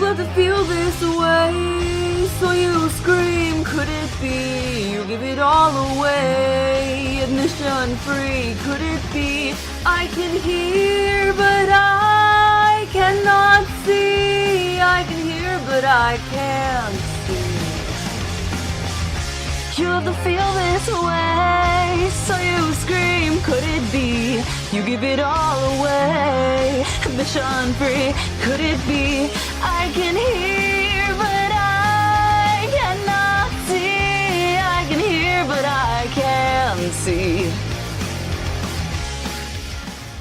love to feel this way, so you scream, could it be? You give it all away, admission free, could it be? I can hear, but I cannot see. I can hear, but I can't see. You love to feel this way, so you scream, could it be? You give it all away, admission free, could it be? I can hear, but I cannot see. I can hear, but I can't see.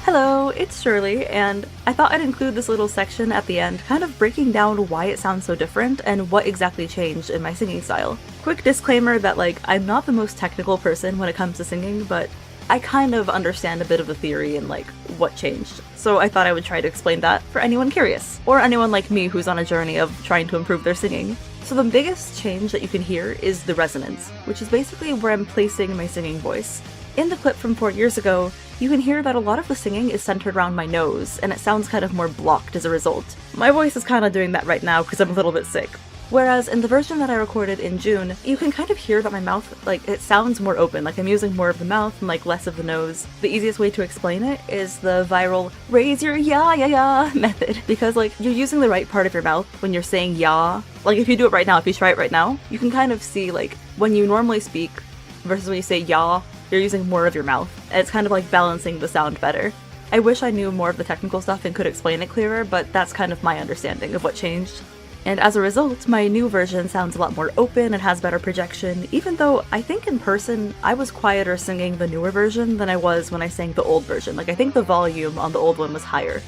Hello, it's Shirley, and I thought I'd include this little section at the end, kind of breaking down why it sounds so different and what exactly changed in my singing style. Quick disclaimer that, I'm not the most technical person when it comes to singing, but I kind of understand a bit of the theory and, what changed. So I thought I would try to explain that for anyone curious, or anyone like me who's on a journey of trying to improve their singing. So the biggest change that you can hear is the resonance, which is basically where I'm placing my singing voice. In the clip from 4 years ago, you can hear that a lot of the singing is centered around my nose, and it sounds kind of more blocked as a result. My voice is kind of doing that right now because I'm a little bit sick. Whereas in the version that I recorded in June, you can kind of hear that my mouth, it sounds more open, I'm using more of the mouth and less of the nose. The easiest way to explain it is the viral raise your ya method, because you're using the right part of your mouth when you're saying ya. If you do it right now, if you try it right now, you can kind of see when you normally speak versus when you say ya, you're using more of your mouth, and it's kind of balancing the sound better. I wish I knew more of the technical stuff and could explain it clearer, but that's kind of my understanding of what changed. And as a result, my new version sounds a lot more open and has better projection, even though I think in person I was quieter singing the newer version than I was when I sang the old version. I think the volume on the old one was higher.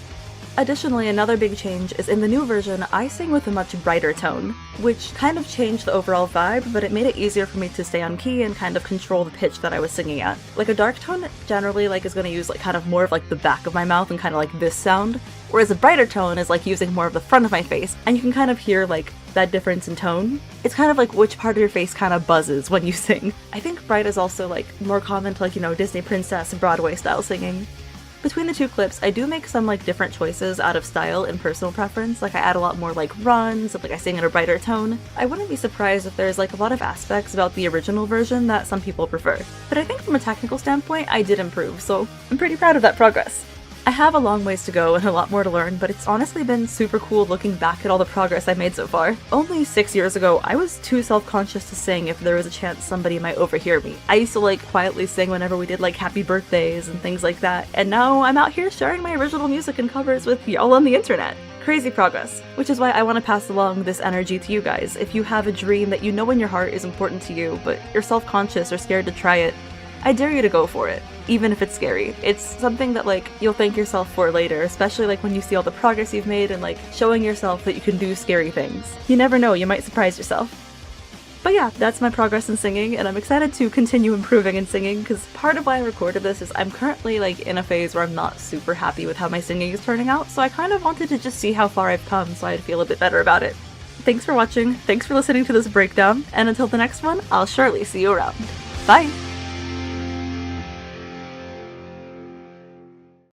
Additionally, another big change is in the new version, I sing with a much brighter tone, which kind of changed the overall vibe, but it made it easier for me to stay on key and kind of control the pitch that I was singing at. A dark tone generally is going to use kind of more of the back of my mouth and kind of this sound, whereas a brighter tone is using more of the front of my face, and you can kind of hear that difference in tone. It's kind of which part of your face kind of buzzes when you sing. I think bright is also more common to Disney princess and Broadway style singing. Between the two clips, I do make some different choices out of style and personal preference. I add a lot more runs, and I sing in a brighter tone. I wouldn't be surprised if there's a lot of aspects about the original version that some people prefer. But I think from a technical standpoint, I did improve, so I'm pretty proud of that progress. I have a long ways to go and a lot more to learn, but it's honestly been super cool looking back at all the progress I made so far. Only 6 years ago, I was too self-conscious to sing if there was a chance somebody might overhear me. I used to quietly sing whenever we did happy birthdays and things like that, and now I'm out here sharing my original music and covers with y'all on the internet. Crazy progress, which is why I want to pass along this energy to you guys. If you have a dream that you know in your heart is important to you, but you're self-conscious or scared to try it, I dare you to go for it, even if it's scary. It's something that you'll thank yourself for later, especially when you see all the progress you've made and showing yourself that you can do scary things. You never know, you might surprise yourself. But yeah, that's my progress in singing, and I'm excited to continue improving in singing, because part of why I recorded this is I'm currently in a phase where I'm not super happy with how my singing is turning out, so I kind of wanted to just see how far I've come so I'd feel a bit better about it. Thanks for watching, thanks for listening to this breakdown, and until the next one, I'll surely see you around. Bye!